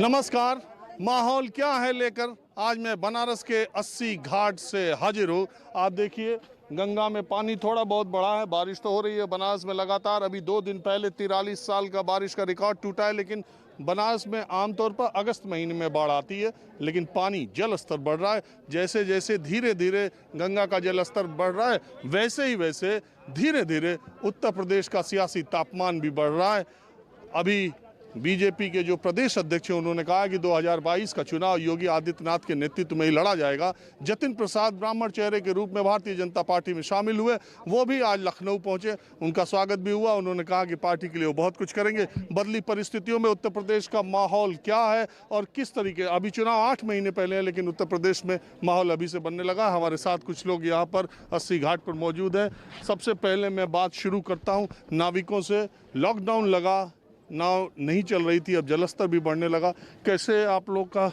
नमस्कार। माहौल क्या है लेकर आज मैं बनारस के 80 घाट से हाजिर हूँ। आप देखिए गंगा में पानी थोड़ा बहुत बढ़ा है, बारिश तो हो रही है बनारस में लगातार। अभी 2 दिन पहले 43 साल का बारिश का रिकॉर्ड टूटा है, लेकिन बनारस में आमतौर पर अगस्त महीने में बाढ़ आती है, लेकिन पानी जल स्तर बढ़ रहा है। जैसे जैसे धीरे धीरे गंगा का जल स्तर बढ़ रहा है, वैसे ही वैसे धीरे धीरे उत्तर प्रदेश का सियासी तापमान भी बढ़ रहा है। अभी बीजेपी के जो प्रदेश अध्यक्ष हैं उन्होंने कहा कि 2022 का चुनाव योगी आदित्यनाथ के नेतृत्व में ही लड़ा जाएगा। जतिन प्रसाद ब्राह्मण चेहरे के रूप में भारतीय जनता पार्टी में शामिल हुए, वो भी आज लखनऊ पहुंचे, उनका स्वागत भी हुआ। उन्होंने कहा कि पार्टी के लिए वो बहुत कुछ करेंगे। बदली परिस्थितियों में उत्तर प्रदेश का माहौल क्या है और किस तरीके, अभी चुनाव 8 महीने पहले है, लेकिन उत्तर प्रदेश में माहौल अभी से बनने लगा। हमारे साथ कुछ लोग यहाँ पर 80 घाट पर मौजूद हैं। सबसे पहले मैं बात शुरू करता हूँ नाविकों से। लॉकडाउन लगा, नाव नहीं चल रही थी, अब जलस्तर भी बढ़ने लगा। कैसे आप लोग का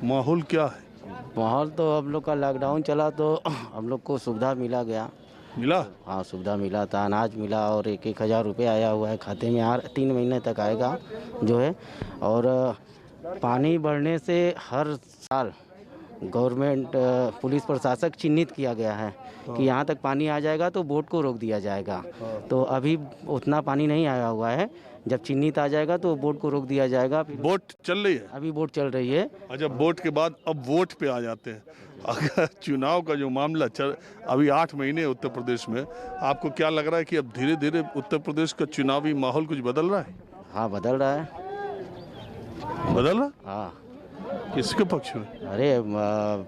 माहौल क्या है? माहौल तो हम लोग का लॉकडाउन चला तो हम लोग को सुविधा मिला। हाँ, सुविधा मिला था, अनाज मिला और 1,000 रुपये आया हुआ है खाते में। 3 महीने तक आएगा जो है। और पानी बढ़ने से हर साल गवर्नमेंट पुलिस प्रशासक चिन्हित किया गया है कि यहाँ तक पानी आ जाएगा तो बोट को रोक दिया जाएगा। तो अभी उतना पानी नहीं आया हुआ है, जब चिन्हित आ जाएगा तो बोट को रोक दिया जाएगा। बोट चल रही है? अभी बोट चल रही है। अच्छा, बोट के बाद अब वोट पे आ जाते हैं। अगर चुनाव का जो मामला चल, अभी 8 महीने उत्तर प्रदेश में, आपको क्या लग रहा है कि अब धीरे धीरे उत्तर प्रदेश का चुनावी माहौल कुछ बदल रहा है? हाँ, बदल रहा है। बदल रहा? हाँ। किसके पक्ष में? अरे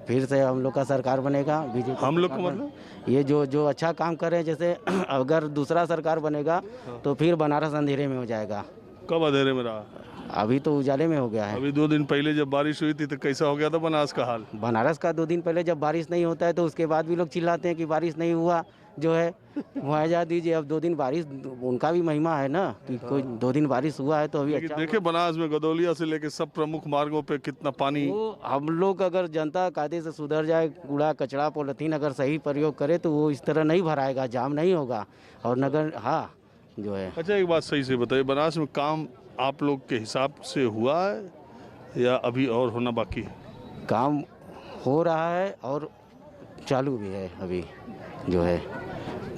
फिर से हम लोग का सरकार बनेगा, बीजेपी। हम लोग का मतलब ये जो अच्छा काम कर रहे हैं, जैसे अगर दूसरा सरकार बनेगा तो फिर बनारस अंधेरे में हो जाएगा। कब अंधेरे में रहा? अभी तो उजाले में हो गया है। अभी 2 दिन पहले जब बारिश हुई थी तो कैसा हो गया था बनारस का हाल? बनारस का 2 दिन पहले जब बारिश नहीं होता है तो उसके बाद भी लोग चिल्लाते हैं कि बारिश नहीं हुआ जो है। मुआवजा दीजिए। अब 2 दिन बारिश, उनका भी महिमा है ना कि कोई 2 दिन बारिश हुआ है तो अभी अच्छा। देखिए बनारस में गदौलिया से लेकर सब प्रमुख मार्गों पे कितना पानी। वो हम लोग अगर जनता कायदे से सुधर जाए, कूड़ा कचरा पॉलिथीन अगर सही प्रयोग करे तो वो इस तरह नहीं भराएगा, जाम नहीं होगा। और नगर हाँ जो है। अच्छा, एक बात सही से बताइए, बनारस में काम आप लोग के हिसाब से हुआ है या अभी और होना बाकी है? काम हो रहा है और चालू भी है अभी जो है।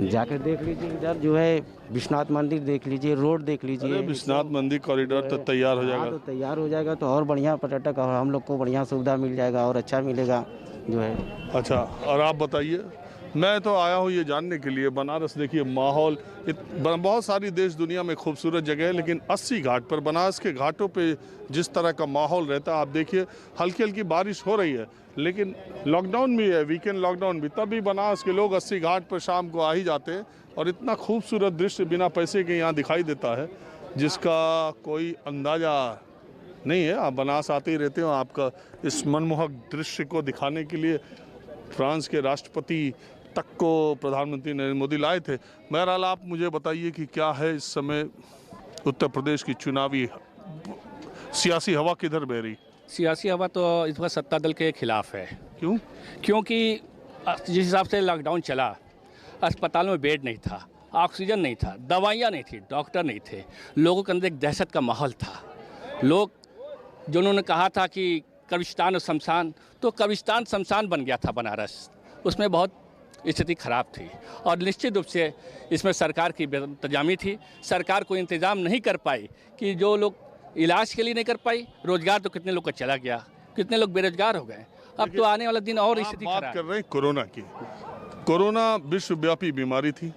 जाकर देख लीजिए, इधर जो है विश्वनाथ मंदिर देख लीजिए, रोड देख लीजिए। विश्वनाथ मंदिर कॉरिडोर तो तैयार हो जाएगा। हाँ, तो तैयार हो जाएगा तो और बढ़िया पर्यटक और हम लोग को बढ़िया सुविधा मिल जाएगा और अच्छा मिलेगा जो है। अच्छा, और आप बताइए। मैं तो आया हूँ ये जानने के लिए, बनारस देखिए माहौल बहुत सारी देश दुनिया में खूबसूरत जगह है, लेकिन 80 घाट पर, बनारस के घाटों पे जिस तरह का माहौल रहता है, आप देखिए हल्की हल्की बारिश हो रही है, लेकिन लॉकडाउन भी है, वीकेंड लॉकडाउन भी, तब भी बनारस के लोग 80 घाट पर शाम को आ ही जाते हैं। और इतना खूबसूरत दृश्य बिना पैसे के यहाँ दिखाई देता है जिसका कोई अंदाज़ा नहीं है। आप बनारस आते ही रहते हो। आपका इस मनमोहक दृश्य को दिखाने के लिए फ्रांस के राष्ट्रपति तक को प्रधानमंत्री नरेंद्र मोदी लाए थे। बहरहाल आप मुझे बताइए कि क्या है इस समय उत्तर प्रदेश की चुनावी सियासी हवा किधर बह रही? सियासी हवा तो इस बार सत्ता दल के खिलाफ है। क्यों? क्योंकि जिस हिसाब से लॉकडाउन चला, अस्पतालों में बेड नहीं था, ऑक्सीजन नहीं था, दवाइयाँ नहीं थी, डॉक्टर नहीं थे, लोगों के अंदर एक दहशत का माहौल था। लोग जो उन्होंने कहा था कि कब्रिस्तान और शमशान, तो कब्रिस्तान शमशान बन गया था बनारस। उसमें बहुत स्थिति खराब थी और निश्चित रूप से इसमें सरकार की बेइंतजामी थी। सरकार को इंतज़ाम नहीं कर पाई कि जो लोग इलाज के लिए नहीं कर पाई, रोजगार तो कितने लोग का चला गया, कितने लोग बेरोजगार हो गए। अब तो आने वाला दिन और स्थिति खराब। बात कर रहे हैं कोरोना की। कोरोना विश्वव्यापी बीमारी थी,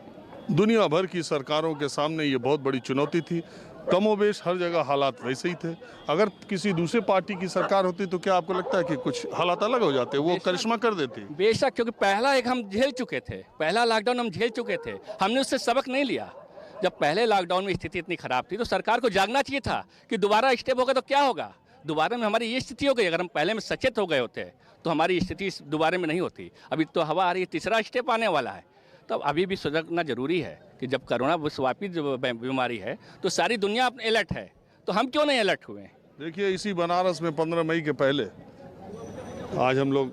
दुनिया भर की सरकारों के सामने ये बहुत बड़ी चुनौती थी। कमोबेश हर जगह हालात वैसे ही थे। अगर किसी दूसरे पार्टी की सरकार होती तो क्या आपको लगता है कि कुछ हालात अलग हो जाते, वो करिश्मा कर देती? बेशक, क्योंकि पहला एक हम झेल चुके थे, पहला लॉकडाउन हम झेल चुके थे, हमने उससे सबक नहीं लिया। जब पहले लॉकडाउन में स्थिति इतनी खराब थी तो सरकार को जागना चाहिए था कि दोबारा स्टेप होगा तो क्या होगा, दोबारा में हमारी ये स्थिति हो गई। अगर हम पहले में सचेत हो गए होते तो हमारी स्थिति दोबारा में नहीं होती। अभी तो हवा आ रही है, तीसरा स्टेप आने वाला है, तब अभी भी सजगना जरूरी है कि जब कोरोना विश्वव्यापी बीमारी है तो सारी दुनिया अपने अलर्ट है, तो हम क्यों नहीं अलर्ट हुए? देखिए इसी बनारस में 15 मई के पहले, आज हम लोग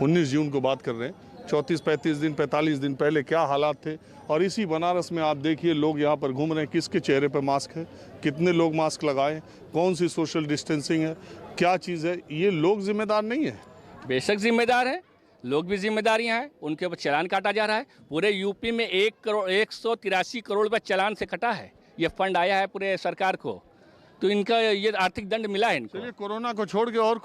19 जून को बात कर रहे हैं, 34-35 दिन 45 दिन पहले क्या हालात थे। और इसी बनारस में आप देखिए लोग यहाँ पर घूम रहे हैं, किसके चेहरे पर मास्क है, कितने लोग मास्क लगाए, कौन सी सोशल डिस्टेंसिंग है, क्या चीज़ है। ये लोग जिम्मेदार नहीं है? बेशक जिम्मेदार है, लोग भी जिम्मेदारियां हैं, उनके ऊपर चालान काटा जा रहा है। पूरे यूपी में 183 करोड़ रुपये चालान से कटा है। ये फंड आया है पूरे सरकार को, तो इनका ये आर्थिक दंड मिला है इनको। चलिए, कोरोना को छोड़ के और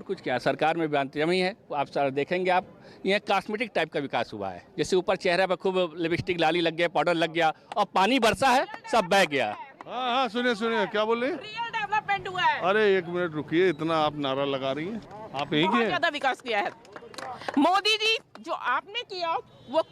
कुछ क्या सरकार में जमी है। आप सर देखेंगे, आप ये कॉस्मेटिक टाइप का विकास हुआ है। जैसे ऊपर चेहरे पर खूब लिपस्टिक लाली लग गया, पाउडर लग गया, और पानी बरसा है, सब बह गया। हाँ, सुनिए क्या बोल रहे हैं? रियल डेवलपमेंट हुआ है। अरे एक मिनट रुकिए, इतना आप नारा लगा रही हैं, आप यहीं बहुत के ज्यादा विकास किया है मोदी जी। जो आपने किया वो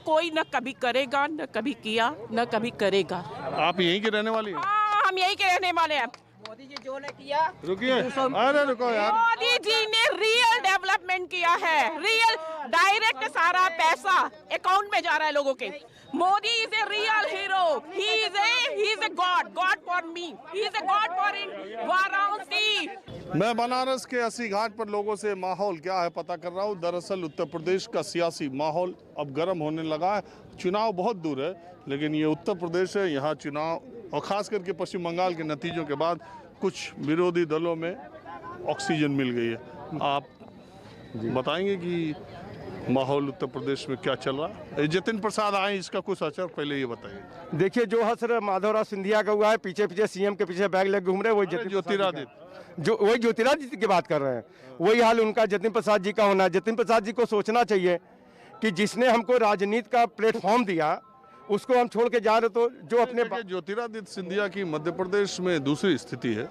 कोई न कभी करेगा, न कभी किया, न कभी करेगा। आप यहीं के रहने वाली हैं? हाँ, हम यही के रहने वाले हैं। मोदी जी जो ने किया, रुकिए, अरे रुको यार। मोदी जी ने रियल डेवलपमेंट किया है, रियल डायरेक्ट सारा पैसा अकाउंट में जा रहा है लोगों के। Modi is a real hero, he is a god for me, he is a god for in Varanasi. मैं बनारस के अस्सी घाट पर लोगों से माहौल क्या है पता कर रहा हूँ। दरअसल उत्तर प्रदेश का सियासी माहौल अब गर्म होने लगा है। चुनाव बहुत दूर है, लेकिन ये उत्तर प्रदेश है, यहाँ चुनाव और ख़ास करके पश्चिम बंगाल के नतीजों के बाद कुछ विरोधी दलों में ऑक्सीजन मिल गई है। आप बताएंगे कि माहौल उत्तर प्रदेश में क्या चल रहा है? जतिन प्रसाद आए, इसका कुछ असर पहले ये बताइए। देखिए, जो असर माधवराव सिंधिया का हुआ है, पीछे पीछे सीएम के पीछे बैग लेके घूम रहे हैं, वही वही ज्योतिरादित्य की बात कर रहे हैं। वही हाल उनका जतिन प्रसाद जी का होना है। जतिन प्रसाद जी को सोचना चाहिए कि जिसने हमको राजनीति का प्लेटफॉर्म दिया उसको हम छोड़ के जा रहे, तो जो अपने ज्योतिरादित्य सिंधिया की मध्य प्रदेश में दूसरी स्थिति है,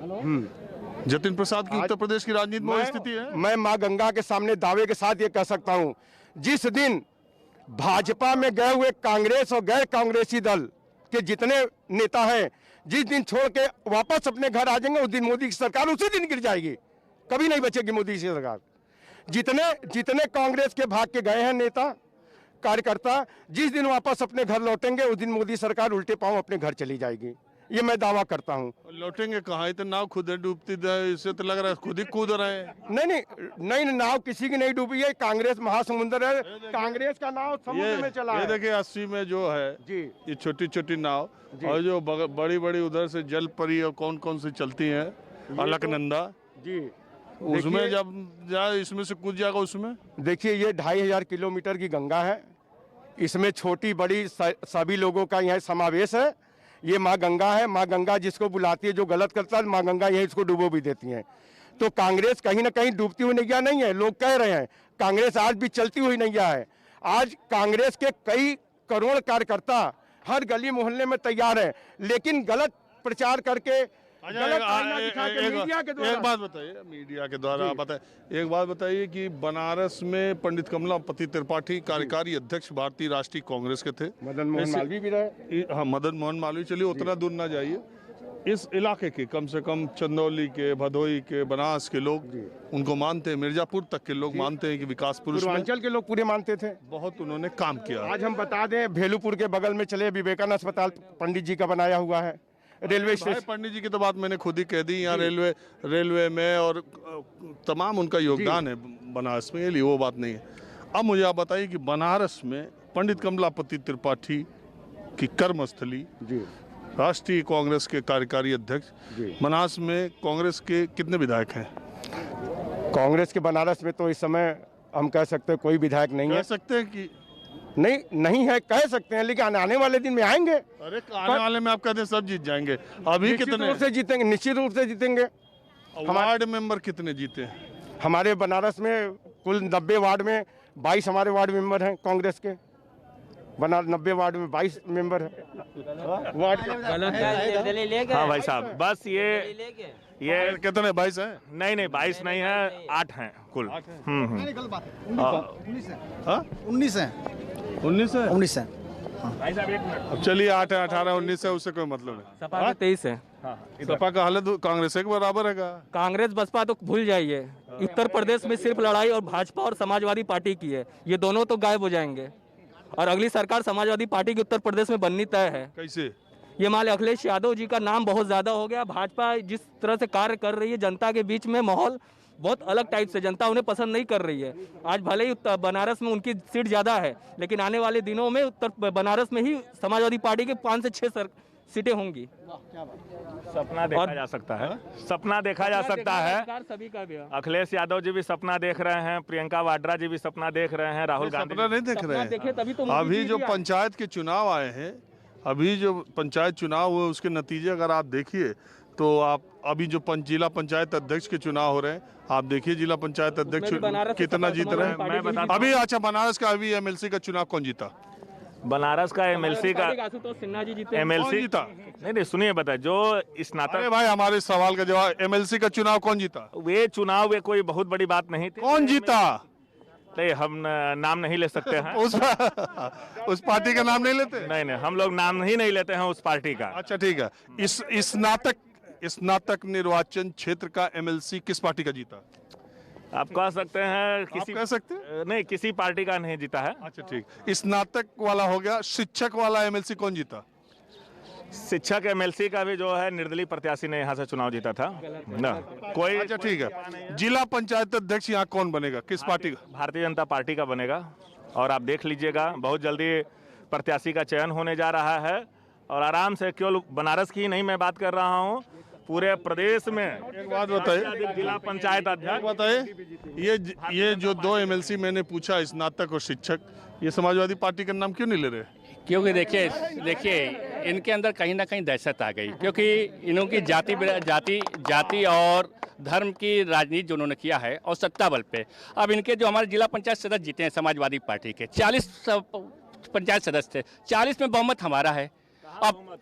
जतिन प्रसाद की उत्तर प्रदेश की राजनीति में स्थिति है। मैं माँ गंगा के सामने दावे के साथ ये कह सकता हूँ, जिस दिन भाजपा में गए हुए कांग्रेस और गैर कांग्रेसी दल के जितने नेता हैं, जिस दिन छोड़ के वापस अपने घर आ जाएंगे, उस दिन मोदी की सरकार उसी दिन गिर जाएगी। कभी नहीं बचेगी मोदी की सरकार। जितने कांग्रेस के भाग के गए हैं नेता कार्यकर्ता, जिस दिन वापस अपने घर लौटेंगे, उस दिन मोदी सरकार उल्टे पांव अपने घर चली जाएगी। ये मैं दावा करता हूँ। लौटेंगे कहाँ? तो नाव खुद डूबती, इससे तो लग रहा है खुद ही कूद रहे हैं। नहीं, नाव किसी की नहीं डूबी है। कांग्रेस महासमुंदर है, कांग्रेस का नाव समुद्र में चला है। ये देखिए 80 में जो है जी, ये छोटी छोटी नाव, और जो बड़ी बड़ी उधर से जल परी और कौन कौन सी चलती हैं, अलकनंदा जी, उसमें जब इसमें से कूद जाएगा उसमें। देखिए, ये 2500 किलोमीटर की गंगा है। इसमें छोटी बड़ी सभी लोगों का यहाँ समावेश है। ये माँ गंगा है। माँ गंगा जिसको बुलाती है, जो गलत करता है, माँ गंगा यही इसको डुबो भी देती हैं। तो कांग्रेस कहीं ना कहीं डूबती हुई नैया नहीं है। लोग कह रहे हैं कांग्रेस आज भी चलती हुई नैया है। आज कांग्रेस के कई करोड़ कार्यकर्ता हर गली मोहल्ले में तैयार है, लेकिन गलत प्रचार करके, गलत आईना दिखा के मीडिया के द्वारा। एक बात बताइए, मीडिया के द्वारा आप बताइए, एक बात बताइए कि बनारस में पंडित कमलापति त्रिपाठी कार्यकारी अध्यक्ष भारतीय राष्ट्रीय कांग्रेस के थे। मदन मोहन मालवीय भी रहे। हाँ, मदन मोहन मालवीय। चलिए, उतना दूर ना जाइए। इस इलाके के कम से कम चंदौली के, भदोही के, बनास के लोग उनको मानते हैं। मिर्जापुर तक के लोग मानते हैं कि विकास पुरुष, पूर्वांचल के लोग पूरे मानते थे। बहुत उन्होंने काम किया। आज हम बता दें, भेलूपुर के बगल में चले विवेकानंद अस्पताल पंडित जी का बनाया हुआ है। रेलवे स्टेशन, पंडित जी की तो बात मैंने खुद ही कह दी। यहाँ रेलवे में और तमाम उनका योगदान है बनारस में, ये वो बात नहीं है। अब मुझे आप बताइए कि बनारस में पंडित कमलापति त्रिपाठी की कर्मस्थली, राष्ट्रीय कांग्रेस के कार्यकारी अध्यक्ष, बनारस में कांग्रेस के कितने विधायक हैं? कांग्रेस के बनारस में तो इस समय हम कह सकते हैं कोई विधायक नहीं है। कह सकते हैं कि नहीं है, कह सकते हैं, लेकिन आने वाले दिन में आएंगे। अरे आने वाले में आप कहते हैं सब जीत जाएंगे। अभी कितने से जीतेंगे? निश्चित रूप से जीतेंगे। वार्ड मेंबर कितने जीते हैं? हमारे बनारस में कुल 90 वार्ड में 22 हमारे वार्ड मेंबर हैं कांग्रेस के। 90 वार्ड में 22 मेंबर है वार्ड। हाँ भाई साहब, बस ये कितने 22 हैं? नहीं 22 नहीं है, 8 हैं कुल। 19 है। अब चलिए 8 है, 18 19 है, उससे कोई मतलब नहीं। सपा का 23 है। सपा का हालत कांग्रेस के बराबर है का? कांग्रेस बसपा तो भूल जाइए। उत्तर प्रदेश में सिर्फ लड़ाई और भाजपा और समाजवादी पार्टी की है। ये दोनों तो गायब हो जाएंगे, और अगली सरकार समाजवादी पार्टी की उत्तर प्रदेश में बननी तय है। कैसे? ये मान अखिलेश यादव जी का नाम बहुत ज्यादा हो गया। भाजपा जिस तरह से कार्य कर रही है, जनता के बीच में माहौल बहुत अलग टाइप से, जनता उन्हें पसंद नहीं कर रही है। आज भले ही बनारस में उनकी सीट ज़्यादा है, लेकिन आने वाले दिनों में उत्तर बनारस में ही समाजवादी पार्टी के 5 से 6 सीटें होंगी। सपना देखा जा सकता है, सपना देखा जा सकता है। सभी का भी अखिलेश यादव जी भी सपना देख रहे हैं, प्रियंका वाड्रा जी भी सपना देख रहे हैं, राहुल गांधी सपना नहीं देख रहे देखे तभी तो हैं। मोदी अभी जी जो भी आए। पंचायत के चुनाव आए हैं, अभी जो पंचायत चुनाव हुए उसके नतीजे अगर आप देखिए तो आप अभी जो जिला पंचायत अध्यक्ष के चुनाव हो रहे हैं, आप देखिए जिला पंचायत अध्यक्ष कितना जीत रहे हैं। मैं बता अभी अच्छा बनारस का अभी एमएलसी का चुनाव कौन जीता? बनारस का एमएलसी का आशुतोष सिन्हा जी जीते। कौन एमएलसी जीता? नहीं सुनिए बताए जो अरे स्नातक भाई हमारे सवाल का जवाब, एमएलसी का चुनाव कौन जीता? वे चुनाव वे कोई बहुत बड़ी बात नहीं थी। कौन जीता? नहीं हम नाम नहीं ले सकते हैं। उस पार्टी का नाम नहीं लेते? नहीं हम लोग नाम ही नहीं लेते हैं उस पार्टी का। अच्छा ठीक है। इस स्नातक निर्वाचन क्षेत्र का एमएलसी किस पार्टी का जीता? आप कह सकते हैं आप किसी कह सकते हैं? नहीं किसी पार्टी का नहीं जीता है। अच्छा ठीक। स्नातक वाला हो गया, शिक्षक वाला एमएलसी कौन जीता? शिक्षक एमएलसी का भी जो है निर्दलीय प्रत्याशी ने यहाँ से चुनाव जीता था ना कोई। अच्छा ठीक है। जिला पंचायत अध्यक्ष यहाँ कौन बनेगा, किस पार्टी का? भारतीय जनता पार्टी का बनेगा और आप देख लीजिएगा बहुत जल्दी प्रत्याशी का चयन होने जा रहा है और आराम से केवल बनारस की ही नहीं मैं बात कर रहा हूँ, पूरे प्रदेश में एक बात बताइए, जिला पंचायत अध्यक्ष बताइए ये जो 2 एमएलसी मैंने पूछा, स्नातक और शिक्षक, ये समाजवादी पार्टी का नाम क्यों नहीं ले रहे? क्योंकि देखिए इनके अंदर कहीं ना कहीं दहशत आ गई, क्योंकि इन्होंने जाति और धर्म की राजनीति जो उन्होंने किया है और सत्ता बल पे। अब इनके जो हमारे जिला पंचायत सदस्य जीते हैं समाजवादी पार्टी के 40 पंचायत सदस्य थे, 40 में बहुमत हमारा है। अब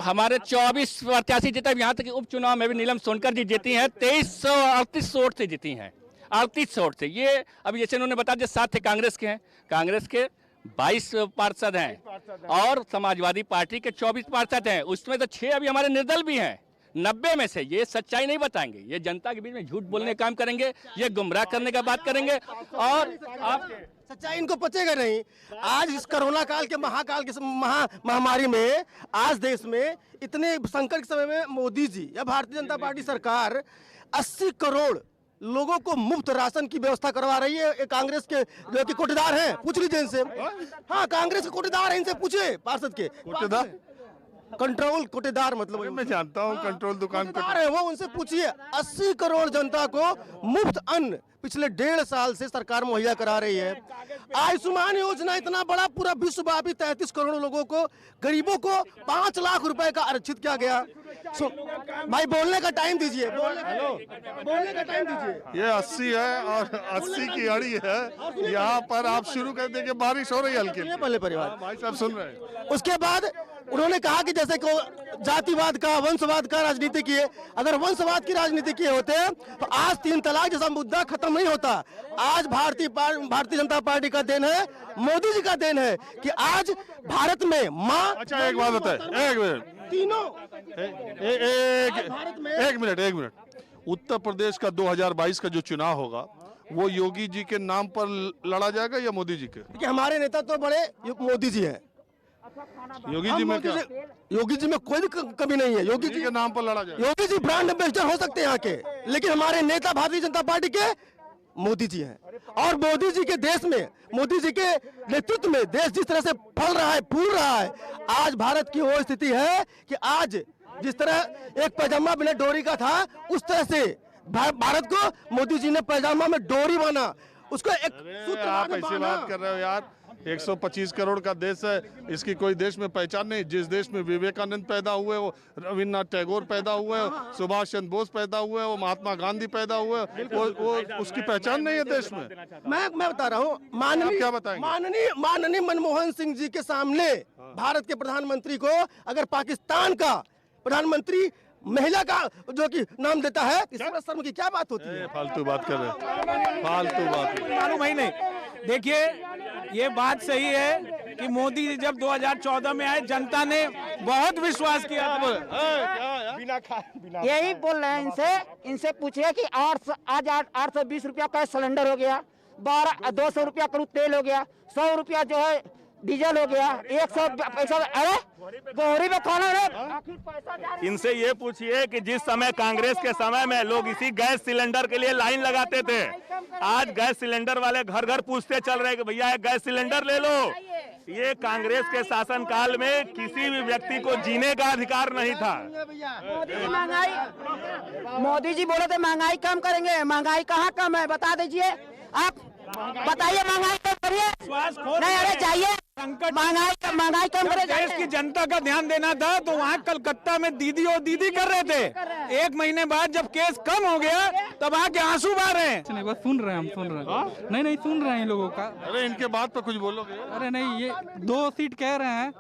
हमारे 24 प्रत्याशी जीते। यहाँ तक कि उपचुनाव में भी नीलम सोनकर जी जीती हैं 2338 वोट से जीती हैं, 38 वोट से। ये अभी जैसे उन्होंने बताया 7 थे कांग्रेस के हैं, कांग्रेस के 22 पार्षद हैं और समाजवादी पार्टी के 24 पार्षद हैं, उसमें तो 6 अभी हमारे निर्दल भी हैं। 90 में से ये सच्चाई नहीं बताएंगे, ये जनता के बीच में झूठ बोलने का काम करेंगे, ये गुमराह करने का बात करेंगे और आप सच्चाई इनको पचेगा नहीं। आज इस कोरोना काल के महाकाल के महामारी में आज देश में इतने संकट के समय में मोदी जी या भारतीय जनता पार्टी सरकार 80 करोड़ लोगों को मुफ्त राशन की व्यवस्था करवा रही है। ये कांग्रेस के जो कि कोटेदार हैं, पूछ लीजिए इनसे। हाँ, कांग्रेस के कोटेदार हैं, इनसे पूछे पार्षद के। कोटेदार? कंट्रोल कोटेदार मतलब मैं जानता हूँ कंट्रोल दुकान कोटेदार है वो, उनसे पूछिए। 80 करोड़ जनता को मुफ्त अन्न पिछले 1.5 साल से सरकार मुहैया करा रही है। आयुष्मान योजना इतना बड़ा पूरा विश्वव्यापी 33 करोड़ लोगों को, गरीबों को 5 लाख रुपए का आरक्षित किया गया। भाई बोलने का टाइम दीजिए, बोलने का टाइम दीजिए। ये 80 है और 80 की अड़ी है। यहाँ पर आप शुरू कर देंगे, बारिश हो रही है हल्की। पहले परिवार भाई साहब सुन रहे हैं। उसके बाद उन्होंने कहा कि जैसे को जातिवाद का, वंशवाद का राजनीति किए। अगर वंशवाद की राजनीति किए होते तो आज 3 तलाक जैसा मुद्दा खत्म नहीं होता। आज भारतीय जनता पार्टी का देन है, मोदी जी का देन है कि आज भारत में माँ। अच्छा एक बात बताए, एक मिनट तीनों एक मिनट। उत्तर प्रदेश का 2022 का जो चुनाव होगा वो योगी जी के नाम पर लड़ा जाएगा या मोदी जी के? कि हमारे नेता तो बड़े मोदी जी हैं। योगी जी में क्या? योगी जी में कोई कमी नहीं है। योगी जी के नाम पर लड़ा जाएगा। योगी जी ब्रांड एम्बेसडर हो सकते हैं यहाँ के, लेकिन हमारे नेता भारतीय जनता पार्टी के मोदी जी हैं। और मोदी जी के देश में, मोदी जी के नेतृत्व में देश जिस तरह से फल रहा है, फूल रहा है, आज भारत की वो स्थिति है कि आज जिस तरह एक पैजामा बिना डोरी का था, उस तरह से भारत को मोदी जी ने पैजामा में डोरी बांधा। उसको एक सूत्र आप ऐसी बात कर रहे हो यार। 125 करोड़ का देश है, इसकी कोई देश में पहचान नहीं। जिस देश में विवेकानंद पैदा हुए हो, रविन्द्रनाथ टैगोर पैदा हुए हो, सुभाष चंद्र बोस पैदा हुए हो, महात्मा गांधी पैदा हुए, वो उसकी पहचान नहीं है देश में। मैं बता रहा हूँ, माननीय मनमोहन सिंह जी के सामने भारत के प्रधानमंत्री को अगर पाकिस्तान का प्रधानमंत्री महिला का जो कि नाम देता है, इसमें शर्म की क्या बात होती है? फालतू बात कर रहे हैं, फालतू बात। मालूम ही नहीं। देखिए ये बात सही है कि मोदी जी जब 2014 में आए, जनता ने बहुत विश्वास किया। यही बोल रहे हैं इनसे पूछिए कि आज 820 रुपया का सिलेंडर हो गया, 200 रुपया करीब तेल हो गया, 100 रुपया जो है डीजल हो गया 100 पैसा। अरे गोहरी में कौन है? आखिर पैसा जा रहा है। इनसे ये पूछिए कि जिस समय कांग्रेस के समय में लोग इसी गैस सिलेंडर के लिए लाइन लगाते थे, आज गैस सिलेंडर वाले घर घर पूछते चल रहे कि भैया एक गैस सिलेंडर ले लो। ये कांग्रेस के शासनकाल में किसी भी व्यक्ति को जीने का अधिकार नहीं था। मोदी जी बोले थे महंगाई कम करेंगे, महंगाई कहाँ कम है बता दीजिए आप, बताइए महंगाई कम करिए। नहीं अरे जाइए, महंगाई कम करे। देश की जनता का ध्यान देना था तो वहाँ कलकत्ता में दीदी और दीदी कर रहे थे। 1 महीने बाद जब केस कम हो गया तब आके आंसू बहा रहे हैं। नहीं बस सुन रहे हैं, हम सुन रहे हैं। नहीं सुन रहे हैं इन लोगों का। अरे इनके बात पे कुछ बोलोगे? अरे नहीं, ये 2 सीट कह रहे हैं,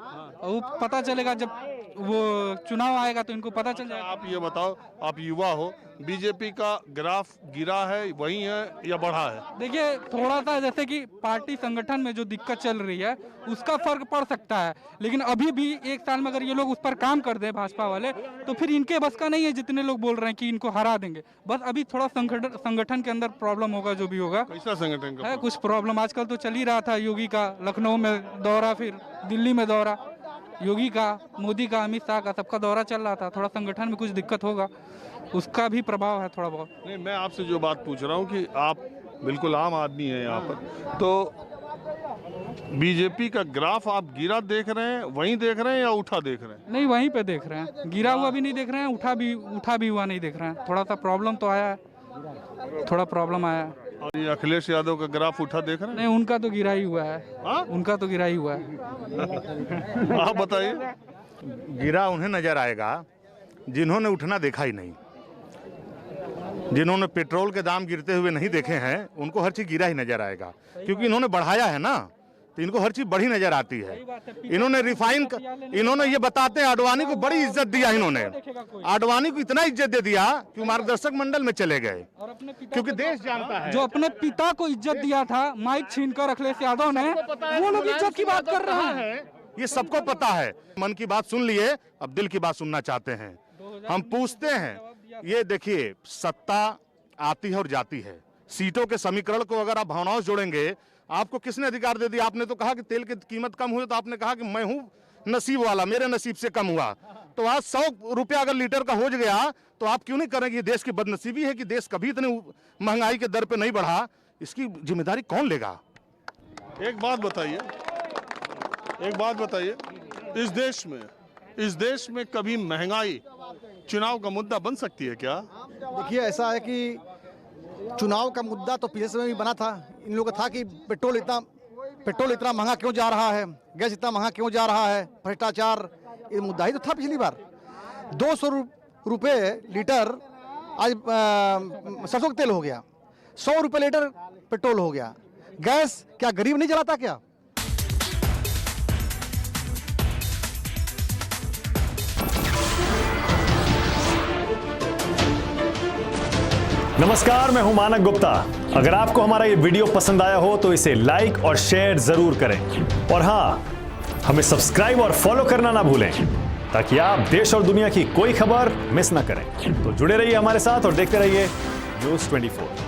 वो पता चलेगा जब वो चुनाव आएगा तो इनको पता चल जाएगा। आप ये बताओ, आप युवा हो, बीजेपी का ग्राफ गिरा है, वही है या बढ़ा है? देखिए थोड़ा सा जैसे कि पार्टी संगठन में जो दिक्कत चल रही है उसका फर्क पड़ सकता है, लेकिन अभी भी 1 साल में अगर ये लोग उस पर काम कर दें भाजपा वाले तो फिर इनके बस का नहीं है। जितने लोग बोल रहे हैं कि इनको हरा देंगे, बस अभी थोड़ा संगठन के अंदर प्रॉब्लम होगा, जो भी होगा। कैसा संगठन का है कुछ प्रॉब्लम? आजकल तो चल ही रहा था योगी का लखनऊ में दौरा, फिर दिल्ली में दौरा, योगी का, मोदी का, अमित शाह का, सबका दौरा चल रहा था। थोड़ा संगठन में कुछ दिक्कत होगा, उसका भी प्रभाव है थोड़ा बहुत। नहीं, मैं आपसे जो बात पूछ रहा हूँ कि आप बिल्कुल आम आदमी हैं यहाँ पर, तो बीजेपी का ग्राफ आप गिरा देख रहे हैं, वहीं देख रहे हैं या उठा देख रहे हैं? नहीं वहीं पे देख रहे हैं, गिरा हुआ भी नहीं देख रहे हैं, उठा भी हुआ नहीं देख रहे हैं। थोड़ा सा प्रॉब्लम तो आया है, थोड़ा प्रॉब्लम आया है। और ये अखिलेश यादव का ग्राफ उठा देख रहे हैं? नहीं उनका तो गिरा ही हुआ है। हाँ? उनका तो गिरा ही हुआ है। आप बताइए। गिरा उन्हें नजर आएगा जिन्होंने उठना देखा ही नहीं, जिन्होंने पेट्रोल के दाम गिरते हुए नहीं देखे हैं, उनको हर चीज गिरा ही नजर आएगा, क्योंकि इन्होंने बढ़ाया है ना, तो इनको हर चीज बढ़ी नजर आती है। इन्होंने ये बताते हैं आडवाणी को बड़ी इज्जत दिया, इन्होंने आडवाणी को इतना इज्जत दे दिया कि मार्गदर्शक मंडल में चले गए, क्योंकि देश जानता है। जो अपने पिता को इज्जत दिया था माइक छीनकर अखिलेश यादव ने, वो लोग इज्जत की बात कर रहे हैं। ये सबको पता है। मन की बात सुन लिए, अब दिल की बात सुनना चाहते हैं। हम पूछते हैं, ये देखिए सत्ता आती है और जाती है, सीटों के समीकरण को अगर आप भावनाओं से जोड़ेंगे, आपको किसने अधिकार दे दिया? आपने तो कहा कि तेल की कीमत कम हुई, तो आपने कहा कि मैं हूं नसीब वाला, मेरे नसीब से कम हुआ। तो आज 100 रुपया अगर लीटर का हो गया तो आप क्यों नहीं करेंगे? ये देश की बदनसीबी है कि देश कभी इतने महंगाई के दर पे नहीं बढ़ा। इसकी जिम्मेदारी कौन लेगा? एक बात बताइए, इस देश में कभी महंगाई चुनाव का मुद्दा बन सकती है क्या? देखिए ऐसा है कि चुनाव का मुद्दा तो पिछले समय भी बना था। इन लोगों का था कि पेट्रोल इतना महंगा क्यों जा रहा है, गैस इतना महंगा क्यों जा रहा है, भ्रष्टाचार, ये मुद्दा ही तो था पिछली बार। 200 रुपये लीटर आज सरसों का तेल हो गया, 100 रुपये लीटर पेट्रोल हो गया। गैस क्या गरीब नहीं जलाता क्या? नमस्कार, मैं हूं मानक गुप्ता। अगर आपको हमारा ये वीडियो पसंद आया हो तो इसे लाइक और शेयर जरूर करें, और हां, हमें सब्सक्राइब और फॉलो करना ना भूलें, ताकि आप देश और दुनिया की कोई खबर मिस ना करें। तो जुड़े रहिए हमारे साथ और देखते रहिए News 24।